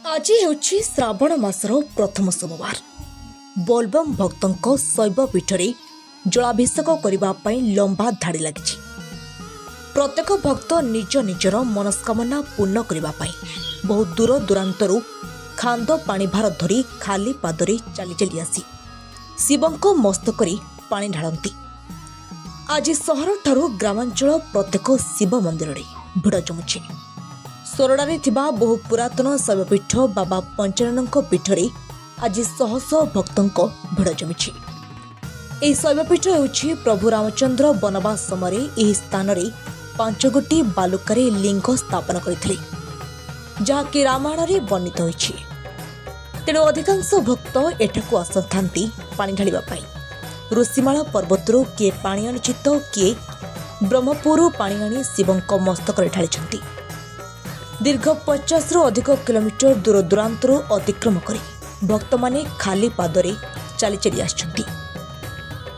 आज ହେଉଛି ଶ୍ରାବଣ ମାସର ପ୍ରଥମ ସୋମବାର। ବୋଲବମ୍ ଭକ୍ତଙ୍କ ଶୈବପୀଠରେ ଜଳାଭିଷେକ କରିବା ପାଇଁ ଲମ୍ବା ଧାଡ଼ି ଲାଗିଛି। ପ୍ରତ୍ୟେକ ଭକ୍ତ ନିଜ ନିଜର ମନସ୍କାମନା ପୂର୍ଣ୍ଣ କରିବା ପାଇଁ ବହୁ ଦୂର ଦୂରାନ୍ତରୁ ଖାନ୍ଦ ପାଣି ଭାର ଧରି ଖାଲି ପାଦରେ ଚାଲି ଚାଲି ଆସି ଶିବଙ୍କ ମସ୍ତକରେ ପାଣି ଢାଳନ୍ତି। ଆଜି ସହରଠାରୁ ଗ୍ରାମାଞ୍ଚଳ ପ୍ରତ୍ୟେକ ଶିବ ମନ୍ଦିରରେ ଭିଡ଼ ଜମୁଛି। सोरडारे थिबा बहु पुरातन शैवपीठ बाबा पंचाननଙ୍କ पीठरे आज शह शह भक्तों भिड़ जमी। यह शैवपीठ होउछि प्रभु रामचंद्र वनवास समय यह स्थान रे 5 गोटी बालुकारे लिंग स्थापन करथिले, जहाँकि रामायण रे वर्णित होइछि। तेणु अधिकांश भक्त एठाकु आसथांती पानी ढालिबा पाई। ऋषिमाला पर्वतरू किए पानी आनिछि तो किए ब्रह्मपुरु पानी आनी शिवंक मस्तकरे ढालिछंती। दीर्घ 50 रु अधिक किलोमीटर दूर दूरांतर अतिक्रम कर भक्त माने खाली पादरे चली चली आछंती।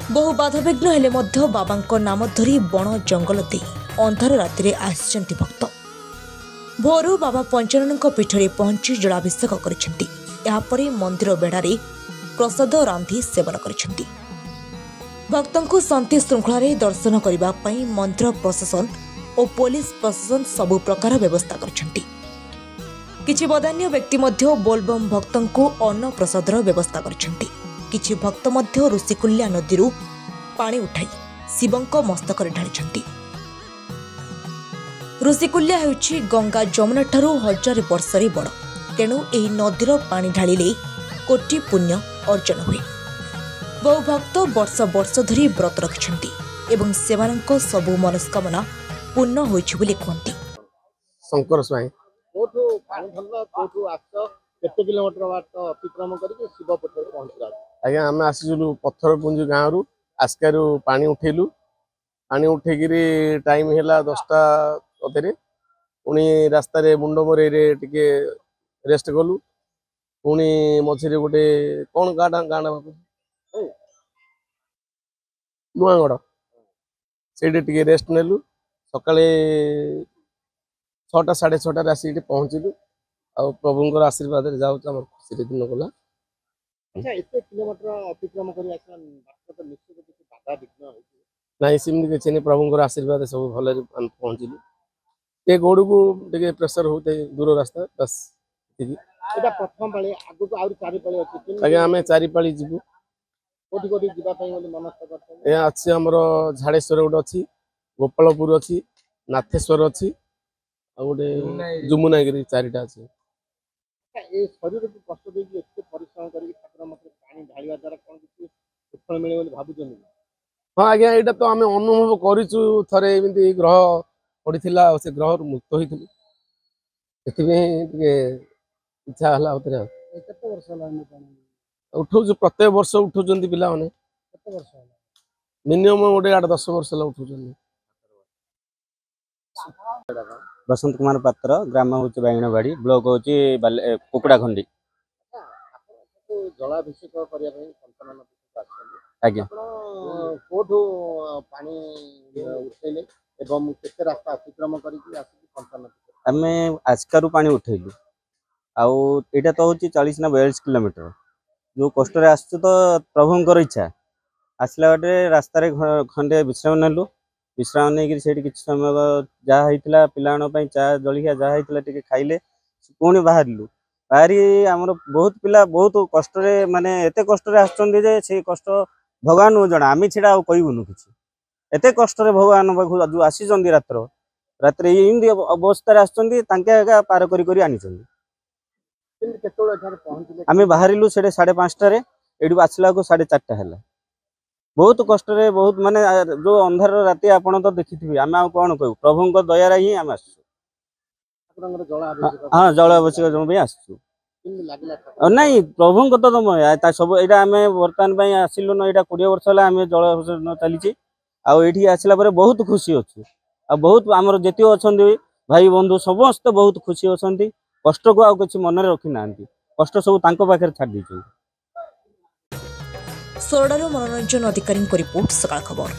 बहु बाधाविघ्न हेले मध्य बाबांको नाम धरी बण जंगल दे अंधार राति आछंती भक्त। भोरू बाबा पंचाननଙ୍କ पीठरे पहुंची जलाभिषेक करिसेंती। यापरे मंदिर बेड़ारे प्रसाद रांधि सेवन करिसेंती। भक्तंको शांति श्रृंखला दर्शन करबा पई मंदिर प्रशासन और पुलिस प्रशासन सबु प्रकार व्यवस्था करछंती। किछि बदान्य व्यक्ति मध्य बोलबम भक्तों को अन्न प्रसादर व्यवस्था करछंती। किछि भक्त मध्य ऋषिकुल्या नदीरू पानी उठाई शिवंक मस्तकरे ढालिछंती। ऋषिकुल्या हेउछि गंगा जमुना ठारू 1000 वर्षरी बड़। तेणु एही नदीर पानी ढालिले कोटि पुण्य अर्जन हुए। बहु भक्त वर्ष वर्ष धरी व्रत रखिछंती एवं सेमानंक सबु मनस्कामना पूर्ण होइछि बोली कहंती। शंकर स्वाई कोठो पानी धरला कोठो आछ केते किलोमीटर बाट अतिक्रम करके शिव पीठ पहुंचला। आज्ञा हम आसीलु पत्थर पुंज गाँव रु आस्कारू पानी उठेलु। पानी उठेगिरी टाइम हैला 10टा अतरे पुणी रास्ता रे मुंड मोरे रे टिके रेस्ट कलु। पुणी मझिरे गोटे कोन गाडा गाडा नुआगड़ सेठी टिके रेस्ट नेलु। सकाळे 6टा 6:30 आसी पहुँचलु। आ प्रभुंकर आशीर्वाद रे जाउ हमर खुशी दिन गला। अच्छा एते किलोमीटर अतिक्रम करी आछन बात तो निश्चित किछि बाधा विघ्न होइछि नाही। सिमि के चेनी प्रभुंकर आशीर्वाद सब भले हम पहुँचलु। ए गोड़ को टिके प्रेशर होते दूर रास्ता बस एटा प्रथम पाळे आगु को आउर 4 पाळे अछि। आज्ञा हमें 4 पाळे जिबु। कोठी कोठी जिबा पई बोली मनस्थ करछन। ए अछि हमर झाड़ेश्वर गोटे अछि, गोपालपुर अच्छी, नाथेश्वर अच्छी, गोटे जुमुनागिरी 4टा अच्छी। शरीर को कष्ट देकी एते परिश्रम करके ठाकुर मत पानी ढालिया द्वारा कोन किछि फल मिले बोली भाबुछन। हां आज्ञा एटा तो हमें अनुभव करिछु। थरे एमिति ग्रह पड़िथिला से ग्रह मुक्त होइथिलु। एतिबे टिके इच्छा हला उतरे। केते वर्ष होला पानी उठौ जो प्रत्येक वर्ष उठुचंदी पिला माने। केते वर्ष होला मिनिमम गोटे 8-10 वर्ष ला उठुचंदी। बसंत कुमार पात्र ग्राम हूँ बैंगनबाड़ी ब्लॉक हूँ कुकुड़ाखंडी। जलाभिषेक आज्ञा कोठो पानी उठेले एवं केते रास्ता अतिक्रम करके आम आस्कारु पानी उठेलु। आउ एटा तो हूँ 40 ना 42 किलोमीटर जो कष्ट आसु तो प्रभुंकर इच्छा आसला बाटे रास्ता खंडे विश्राम नेलु। विश्राम नहीं कि किसी समय जहाँ होता पाई चा जलिया जहाँ होता खाइले पुणी बाहरलु। बाहरी आमर बहुत पिला बहुत कष्ट माने एते कष्ट आसुचे से कष्ट भगवान जना आम छेड़ा कहबुनु कि एत कष्ट भगवान पाखु जो आसी रात्र रात्र एमती अवस्था आसका पार करी आनी। आम बाहरलु से 5:30 एठू आसला को 4:30 है। बहुत कष्ट रे बहुत माने जो अंधार राति आपण तो देखिथिबे। आम आ कोन कहू प्रभुंक दया ही आम आसु। हाँ जल अभिषेक जम आसु नहीं प्रभुंक तो तुम सब यहाँ आम बर्तमान आसिलु न। यहाँ 20 वर्ष है आम जल अभिषेक चली आठी आसला बहुत खुशी अच्छु। आ बहुत आमर जेती अच्छा भाई बंधु समस्त बहुत खुशी अच्छा। कष्ट को आउ किसी मन रखी ना कष्ट सब पाखे छाड़ दी। सोरडारू मनोरंजन अधिकारी रिपोर्ट सकाळ खबर।